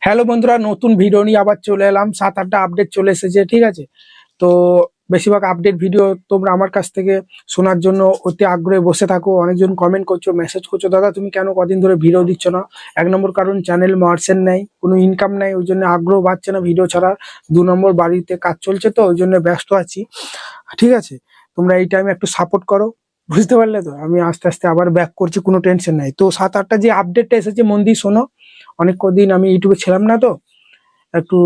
Hello বন্ধুরা, নতুন video নিয়ে আবার চলে এলাম। 7-8টা আপডেট চলে এসেছে, ঠিক আছে। তো বেশিরভাগ আপডেট ভিডিও তোমরা আমার কাছ থেকে শোনার জন্য অতি আগ্রহে বসে থাকো। অনেকজন কমেন্ট করছো, মেসেজ করছো, দাদা তুমি কেন কদিন ধরে ভিডিও দিচ্ছ না। এক নম্বর কারণ চ্যানেল মার্চেন্ট নেই, কোনো ইনকাম নেই, ওই জন্য আগ্রহ বাড়ছে না ভিডিও ছাড়া। 2 নম্বর বাড়িতে কাজ চলছে, তো ওই জন্য ব্যস্ত আছি, ঠিক আছে। তোমরা এই টাইমে একটু সাপোর্ট করো, বুঝতে পারলে তো। আমি আস্তে আস্তে আবার ব্যাক করছি, কোনো টেনশন নাই। তো 7-8টা যে আপডেটটা এসেছে মন দিয়ে শোনো। অনেক কদিন আমি ইউটিউবে ছিলাম না, তো একটু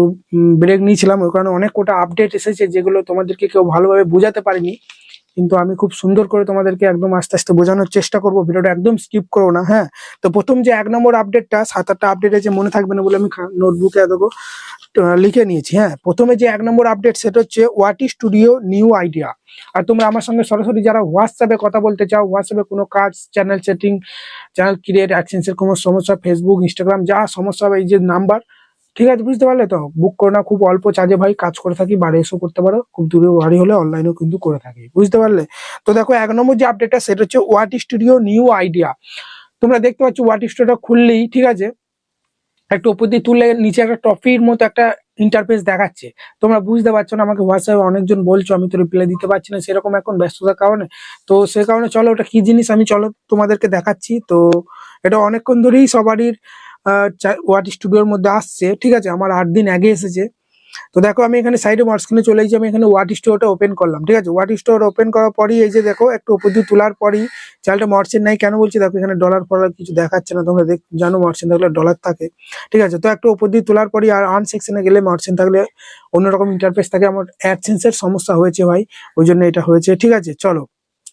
ব্রেক নিয়েছিলাম, ওই কারণে অনেক কটা আপডেট এসেছে যেগুলো তোমাদেরকে কেউ ভালোভাবে বোঝাতে পারিনি। কিন্তু আমি খুব সুন্দর করে তোমাদেরকে একদম আস্তে আস্তে বোঝানোর চেষ্টা করবো। ভিডিওটা একদম স্কিপ করো না, হ্যাঁ। তো প্রথম যে 1 নম্বর আপডেটটা, 7-8টা আপডেট আছে, মনে থাকবে না বলে আমি নোটবুকে দেখো লিখে নিয়েছি, হ্যাঁ। প্রথমে যে 1 নম্বর আপডেট সেটা হচ্ছে ওয়াটি স্টুডিও নিউ আইডিয়া। আর তোমরা আমার সঙ্গে সরাসরি যারা হোয়াটসঅ্যাপে কথা বলতে চাও, হোয়াটসঅ্যাপে কোনো কাজ, চ্যানেল সেটিং, চ্যানেল ক্রিয়েট, অ্যাডসেন্সের কোনো সমস্যা, ফেসবুক, ইনস্টাগ্রাম যা সমস্যা হবে, এই যে নাম্বার, ঠিক আছে, বুঝতে পারলে তো। বুক করে না, খুব অল্প চার্জে ভাই কাজ করে থাকি, বাড়ি এসেও করতে পারো, খুব দূরে বাড়ি হলে অনলাইনেও কিন্তু করে থাকি, বুঝতে পারলে। তো দেখো 1 নম্বর যে আপডেটটা সেটা হচ্ছে ওয়াটি স্টুডিও নিউ আইডিয়া। তোমরা দেখতে পাচ্ছ ওয়াটি স্টুডিওটা খুললেই, ঠিক আছে, একটু উপর দিয়ে তুললে নিচে একটা টপির মতো একটা ইন্টারফেস দেখাচ্ছে। তোমরা বুঝতে পারছো না, আমাকে হোয়াটসঅ্যাপে অনেকজন বলছো, আমি তো রিপ্লাই দিতে পারছি না সেরকম এখন ব্যস্ততার কারণে। তো সে কারণে চলো ওটা কি জিনিস আমি চলো তোমাদেরকে দেখাচ্ছি। তো এটা অনেকক্ষণ ধরেই সবারই ওয়াট স্টুডিওর মধ্যে আসছে, ঠিক আছে। আমার 8 দিন আগে এসেছে। তো দেখো আমি এখানে সাইডে স্ক্রিনে চলে এসেছি, আমি এখানে ওয়াট স্টোরটা ওপেন করলাম, ঠিক আছে। ওয়াট স্টোর ওপেন করার পরই এই যে দেখো একটু উপর দিয়ে তোলার পরই চালটা মার্চেন্ট নাই কেন বলছি, দেখো এখানে ডলার ফলার কিছু দেখাচ্ছে না। তোমরা জানো মার্চেন্ট থাকলে ডলার থাকে, ঠিক আছে। তো একটু উপর দিয়ে তোলার পরই আর আর্ন সেকশনে গেলে মার্চেন্ট থাকলে অন্যরকম ইন্টারফেস থাকে। আমার অ্যাডসেন্সের সমস্যা হয়েছে ভাই, ওই জন্য এটা হয়েছে, ঠিক আছে। চলো,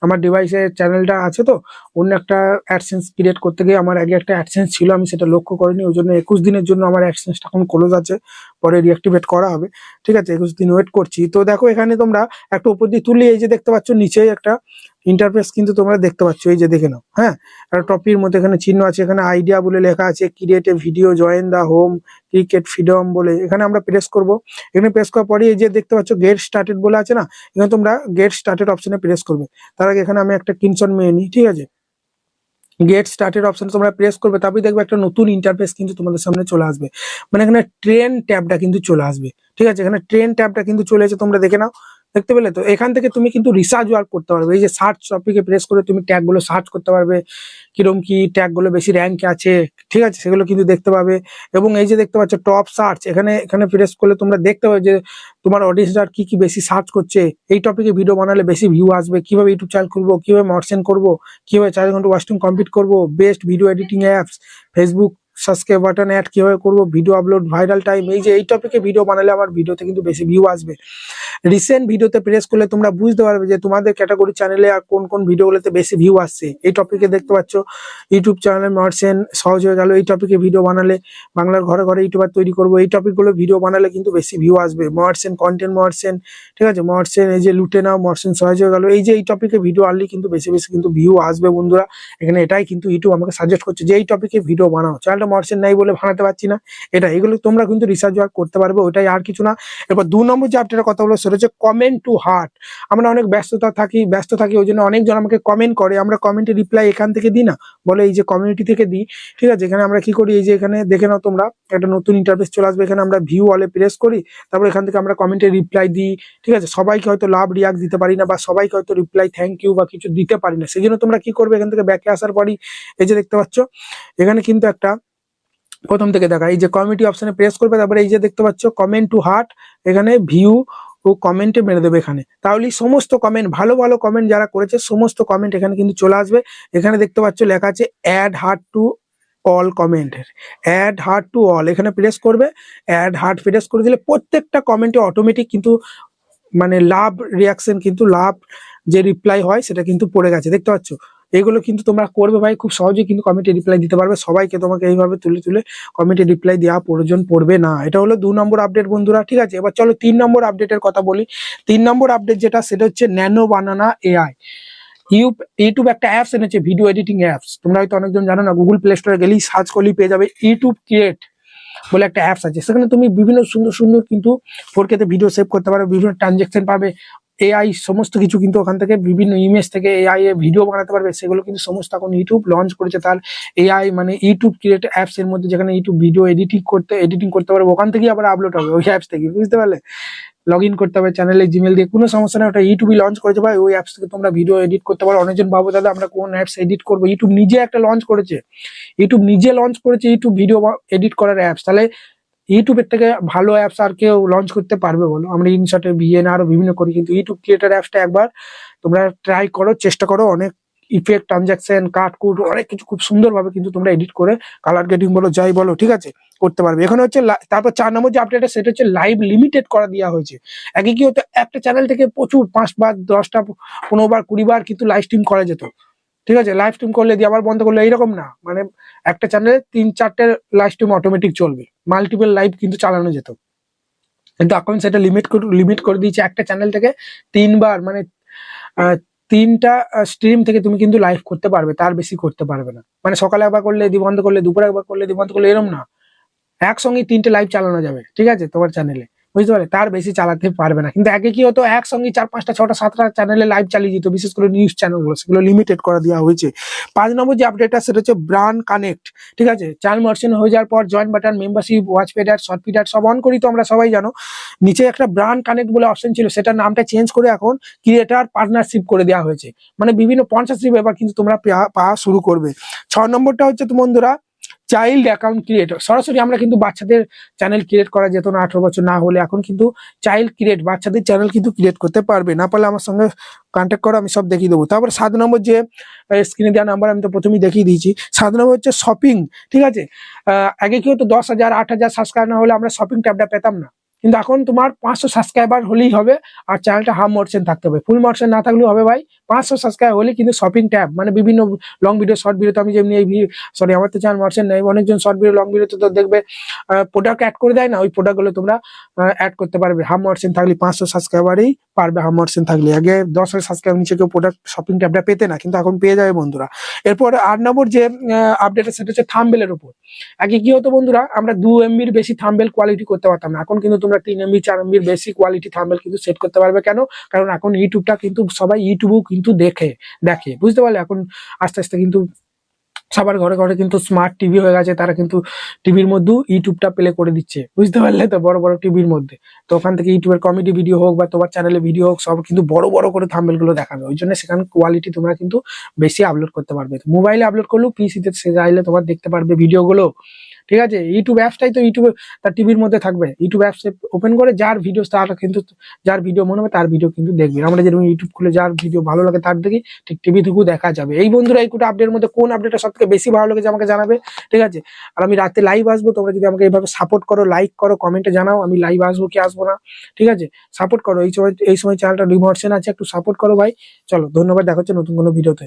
আমার ডিভাইসে চ্যানেলটা আছে, তো অন্য একটা অ্যাডসেন্স ক্রিয়েট করতে গিয়ে আমার আগে একটা অ্যাডসেন্স ছিল, আমি সেটা লক্ষ্য করিনি, ওই জন্য 21 দিনের জন্য আমার অ্যাডসেন্সটা এখন ক্লোজ আছে, পরে রিঅ্যাক্টিভেট করা হবে, ঠিক আছে। 21 দিন ওয়েট করছি। তো দেখো এখানে তোমরা একটা উপর দিয়ে তুললে এই যে দেখতে পাচ্ছ নিচে একটা ইন্টারফেস কিন্তু তোমরা দেখতে পাচ্ছ, এই যে দেখে নাও, হ্যাঁ। একটা টপির মধ্যে এখানে চিহ্ন আছে, এখানে আইডিয়া বলে লেখা আছে, create a video, join the home, cricket freedom বলে এখানে আমরা প্রেস করব। এখানে প্রেস করার পরে এই যে দেখতে পাচ্ছ গেট স্টার্টেড বলে আছে না, এখানে তোমরা গেট স্টার্টেড অপশনে প্রেস করবে। তার আগে এখানে আমি একটা স্ক্রিনশট নিয়ে নিই, ঠিক আছে। গেট স্টার্টেড অপশন তোমরা প্রেস করবে, তারপরে দেখবে একটা নতুন ইন্টারফেস কিন্তু তোমাদের সামনে চলে আসবে। মানে এখানে ট্রেন ট্যাবটা কিন্তু চলে আসবে, ঠিক আছে। এখানে ট্রেন ট্যাবটা কিন্তু চলে এসেছে, তোমরা দেখে নাও, দেখতে পেলে তো। এখান থেকে তুমি কিন্তু রিসার্চ ওয়ার্ক করতে পারবে। এই যে সার্চ টপিকে প্রেস করে তুমি ট্যাগ গুলো সার্চ করতে পারবে, কিরকম কি ট্যাগ গুলো বেশি র্যাঙ্কে আছে, ঠিক আছে, সেগুলো কিন্তু দেখতে পাবে। এবং এই যে দেখতে পাচ্ছ টপ সার্চ, এখানে এখানে প্রেস করলে তোমরা দেখতে পাবে যে তোমার অডিয়েন্সরা কি কি বেশি সার্চ করছে, এই টপিকে ভিডিও বানালে বেশি ভিউ আসবে, কিভাবে ইউটিউব চ্যানেল খুলবো, কিভাবে মার্চেন্ট করবো, কিভাবে 4 ঘন্টা ওয়াচ টাইম কমপ্লিট করবো, best video editing apps, Facebook subscribe button add কিভাবে করবো, ভিডিও আপলোড, ভাইরাল টাইম, এই যে এই টপিকে ভিডিও বানালে আমার ভিডিওতে কিন্তু বেশি ভিউ আসবে। রিসেন্ট ভিডিওতে প্রেস করলে তোমরা বুঝতে পারবে যে তোমাদের ক্যাটাগরি চ্যানেলে আর কোন কোন ভিডিওগুলোতে বেশি ভিউ আসছে। এই টপিকে দেখতে পাচ্ছ ইউটিউব চ্যানেলে মার্চেন্ট সহজ হয়ে গেল, এই টপিকে ভিডিও বানালে বাংলার ঘরে ঘরে ইউটিউবার তৈরি করবো, এই টপিকগুলো ভিডিও বানালে কিন্তু বেশি ভিউ আসবে। মার্চেন্ট কন্টেন্ট মার্চেন্ট, ঠিক আছে, মার্চেন্ট এই যে লুটে নাও, মার্চেন্ট সহজ হয়ে গেল, এই যে এই টপিকে ভিডিও আনলে কিন্তু বেশি বেশি কিন্তু ভিউ আসবে বন্ধুরা। এখানে এটাই কিন্তু ইউটিউব আমাকে সাজেস্ট করছে যে এই টপিকে ভিডিও বানাও। চ্যানেলটা মার্চেন্ট নাই বলে বানাতে পারছি না, এটা এগুলো তোমরা কিন্তু রিসার্চ ওয়ার্ক করতে পারবে, ওইটাই আর কিছু না। এরপর 2 নম্বর যে আপডেটের কথা বলবো সেটা হচ্ছে কমেন্ট টু হার্ট। আমরা অনেক ব্যস্ত থাকি, ওই জন্য অনেকজন আমাকে কমেন্ট করে, আমরা কমেন্টে রিপ্লাই এখান থেকে দিই না, বলে এই যে কমিউনিটি থেকে দিই, ঠিক আছে। এখানে আমরা কি করি, এই যে এখানে দেখে নাও তোমরা, একটা নতুন ইন্টারফেস চলে আসবে, এখানে আমরা ভিউ অলে প্রেস করি, তারপর এখান থেকে আমরা কমেন্টে রিপ্লাই দিই, ঠিক আছে। সবাইকে হয়তো লাভ রিয়াক্ট দিতে পারি না, বা সবাইকে হয়তো রিপ্লাই থ্যাংক ইউ বা কিছু দিতে পারি না, সেই জন্য তোমরা কি করবে, এখান থেকে ব্যাকে আসার পরই এই যে দেখতে পাচ্ছ এখানে কিন্তু একটা প্রথম থেকে দেখা, এই যে কমিউনিটি অপশনে প্রেস করবে, তারপরে এই যে দেখতে পাচ্ছ কমেন্ট টু হার্ট, এখানে ভিউ ও কমেন্টে মেরে দেবে এখানে। তাহলে সমস্ত কমেন্ট, ভালো ভালো কমেন্ট যারা করেছে সমস্ত কমেন্ট এখানে কিন্তু চলে আসবে। এখানে দেখতে পাচ্ছ লেখা আছে অ্যাড হার্ট টু অল কমেন্টের, অ্যাড হার্ট টু অল, এখানে প্রেস করবে। অ্যাড হার্ট প্রেস করে দিলে প্রত্যেকটা কমেন্টে অটোমেটিক কিন্তু মানে লাভ রিয়াকশন, কিন্তু লাভ যে রিপ্লাই হয় সেটা কিন্তু পড়ে গেছে, দেখতে পাচ্ছ। এগুলো কিন্তু তোমরা করবে ভাই, খুব সহজেই কিন্তু কমেন্টে রিপ্লাই দিতে পারবে। সবাইকে তোমাকে এইভাবে তুলে তুলে কমেন্টে রিপ্লাই দেওয়া প্রয়োজন পড়বে না। এটা হলো 2 নম্বর আপডেট বন্ধুরা, ঠিক আছে। এবার চলো 3 নম্বর আপডেটের কথা বলি। 3 নম্বর আপডেট যেটা সেটা হচ্ছে ন্যানো বানানা এআই। ইউটিউব একটা অ্যাপস এনেছে, ভিডিও এডিটিং অ্যাপস। তোমরা হয়তো অনেকজন জানো না, গুগল প্লে স্টোরে গেলেই সার্চ করলেই পেয়ে যাবে ইউটিউব ক্রিয়েট বলে একটা অ্যাপস আছে। সেখানে তুমি বিভিন্ন সুন্দর সুন্দর কিন্তু 4K তে ভিডিও সেভ করতে পারবে, বিভিন্ন ট্রানজেকশন পাবে, এআই সমস্ত কিছু কিন্তু ওখান থেকে বিভিন্ন ইমেজ থেকে এআই এ ভিডিও বানাতে পারবে, সেগুলো কিন্তু সমস্ত এখন ইউটিউব লঞ্চ করেছে। তার এআই মানে ইউটিউব ক্রিয়েট অ্যাপস এর মধ্যে, যেখানে ইউটিউব ভিডিও এডিটিং করতে পারবে, ওখান থেকেই আবার আপলোড হবে ওই অ্যাপস থেকে, বুঝতে পারলে? লগ ইন করতে হবে চ্যানেলে জিমেল দিয়ে, কোনো সমস্যা নেই, ওটা ইউটিউবই লঞ্চ করেছে ভাই। ওই অ্যাপস থেকে তোমরা ভিডিও এডিট করতে পারো। অনেকজন ভাবো দাদা আমরা কোন অ্যাপস এডিট করবো, ইউটিউব নিজে একটা লঞ্চ করেছে, ইউটিউব নিজে লঞ্চ করেছে ইউটিউব ভিডিও এডিট করার অ্যাপস। তাহলে ইউটিউবের থেকে ভালো অ্যাপস আর কেউ লঞ্চ করতে পারবে বলো? আমরা ইনশটে ভিএন আরো বিভিন্ন করি, কিন্তু ইউটিউব ক্রিয়েটার অ্যাপসটা একবার তোমরা ট্রাই করো, চেষ্টা করো। অনেক ইফেক্ট, ট্রানজাকশন, কাটকুট অনেক কিছু খুব সুন্দরভাবে কিন্তু তোমরা এডিট করে কালার গ্রেডিং বলো যাই বলো, ঠিক আছে, করতে পারবে। এখানে হচ্ছে তারপর 4 নম্বর যে আপডেট সেটা হচ্ছে লাইভ লিমিটেড করা দেওয়া হয়েছে। আগে কি হতো, একটা চ্যানেল থেকে প্রচুর 5 বার 10টা 15 বার 20 বার কিন্তু লাইভ স্ট্রিম করা যেত, ঠিক আছে। লাইভ স্ট্রিম করলে দিয়ে আবার বন্ধ করলে, এইরকম না, মানে একটা চ্যানেলে 3-4টে লাইভ স্ট্রিম অটোমেটিক চলবে, মাল্টিপল লাইভ কিন্তু চালানো যেত। কিন্তু এখন সেটা লিমিট করে দিয়েছে, একটা চ্যানেল থেকে 3 বার মানে 3টা স্ট্রিম থেকে তুমি কিন্তু লাইভ করতে পারবে, তার বেশি করতে পারবে না। মানে সকালে একবার করলে দি বন্ধ করলে, দুপুরে একবার করলে দি বন্ধ করলে, এরকম না, একসঙ্গে 3টে লাইভ চালানো যাবে, ঠিক আছে, তোমার চ্যানেলে, বুঝতে পারলে? তার বেশি চালাতে পারবে না। কিন্তু আগে কি হতো, একসঙ্গে 4-5টা 6টা 7টা চ্যানেলে লাইভ চালিয়ে যেত, বিশেষ করে নিউজ চ্যানেলগুলো, সেগুলো লিমিটেড করে দেওয়া হয়েছে। 5 নম্বর যে আপডেটটা সেটা হচ্ছে ব্র্যান্ড কানেক্ট, ঠিক আছে। চ্যানেল মার্চেন্ট হয়ে যাওয়ার পর join button, membership, watch paid ad, short feed ad সব অন করি তো আমরা সবাই জানো। নিচে একটা ব্র্যান্ড কানেক্ট বলে অপশন ছিল, সেটার নামটা চেঞ্জ করে এখন ক্রিয়েটার পার্টনারশিপ করে দেওয়া হয়েছে। মানে বিভিন্ন স্পন্সরশিপ এবার কিন্তু তোমরা পাওয়া শুরু করবে। 6 নম্বরটা হচ্ছে তো বন্ধুরা চাইল্ড অ্যাকাউন্ট ক্রিয়েটর। সরাসরি আমরা কিন্তু বাচ্চাদের চ্যানেল ক্রিয়েট করা যেত না 18 বছর না হলে, এখন কিন্তু বাচ্চাদের চ্যানেল কিন্তু ক্রিয়েট করতে পারবে। না পারলে আমার সঙ্গে কন্ট্যাক্ট করো, আমি সব দেখিয়ে দেবো। তারপরে 7 নম্বর যে স্ক্রিনে দেওয়া নাম্বার আমি তো প্রথমেই দেখিয়ে দিয়েছি। 7 নম্বর হচ্ছে শপিং, ঠিক আছে। আগে কি হতো 10,000 8,000 সাবস্ক্রাইব না হলে আমরা শপিং ট্যাবটা পেতাম না, কিন্তু এখন তোমার 500 সাবস্ক্রাইবার হলেই হবে, আর চ্যানেলটা হাফ মোশন থাকতে হবে, ফুল মোশন না থাকলেও হবে ভাই। 500 সাবস্ক্রাইব হলে কিন্তু শপিং ট্যাব, মানে বিভিন্ন লং ভিডিও শর্ট ভিডিওতে আমি যেমনি সরি আমার তো চ্যানেল মোশন নেই, অনেকজন শর্ট ভিডিও লং ভিডিওতে তো দেখবে প্রোডাক্ট অ্যাড করে দেয় না, ওই প্রোডাক্টগুলো তোমরা অ্যাড করতে পারবে। হাফ মোশন থাকলে 500 সাবস্ক্রাইবারই পারবে হাফ মোশন থাকলে। আগে 10,000 সাবস্ক্রাইব নিচে কেউ প্রোডাক্ট শপিং ট্যাবটা পেতে না, কিন্তু এখন পেয়ে যাবে বন্ধুরা। এরপর 8 নম্বর যে আপডেট সেটা হচ্ছে থাম্বনেলের উপর। আগে কি হতো বন্ধুরা, আমরা 2 MBর বেশি থাম্বনেল কোয়ালিটি করতে পারতাম না, এখন কিন্তু তোমরা 3 MB 4 MBর বেশি কোয়ালিটি থাম্বনেল কিন্তু সেট করতে পারবে। কেন? কারণ এখন ইউটিউবটা কিন্তু সবাই ইউটিউবও কিন্তু দেখে, বুঝতে পারলে? এখন আস্তে আস্তে কিন্তু সবার ঘরে ঘরে কিন্তু স্মার্ট টিভি হয়ে গেছে, তারা কিন্তু টিভির মধ্যেও ইউটিউবটা প্লে করে দিচ্ছে, বুঝতে পারলে তো? বড় বড় টিভির মধ্যে, তো ওখান থেকে ইউটিউবের কমেডি ভিডিও হোক বা তোমার চ্যানেলে ভিডিও হোক, সব কিন্তু বড় বড় করে থাম্বনেল গুলো দেখাবে। ওই জন্য সেখানে কোয়ালিটি তোমরা কিন্তু বেশি আপলোড করতে পারবে। মোবাইলে আপলোড করলেও পিসিতে সে চাইলে তোমার দেখতে পারবে ভিডিওগুলো, ঠিক আছে। ইউটিউব অ্যাপসটাই তো ইউটিউবে তার টিভির মধ্যে থাকবে, ইউটিউব অ্যাপস ওপেন করে যার ভিডিও তার কিন্তু, যার ভিডিও মনে হবে তার ভিডিও কিন্তু দেখবে। আমরা যেরকম ইউটিউব খুলে যার ভিডিও ভালো লাগে তার দেখি, ঠিক টিভি থেকেও দেখা যাবে। এই বন্ধুরা এই কোটা আপডেটের মধ্যে কোন আপডেটটা সবথেকে বেশি ভালো লেগেছে আমাকে জানাবে, ঠিক আছে। আর আমি রাতে লাইভ আসবো, তোমরা যদি আমাকে এইভাবে সাপোর্ট করো, লাইক করো, কমেন্টে জানাও আমি লাইভ আসবো কি আসবো না, ঠিক আছে। সাপোর্ট করো, এই সময় চ্যানেলটা ডিমোশন আছে, একটু সাপোর্ট করো ভাই। চলো, ধন্যবাদ, দেখা হচ্ছে নতুন কোনো ভিডিওতে।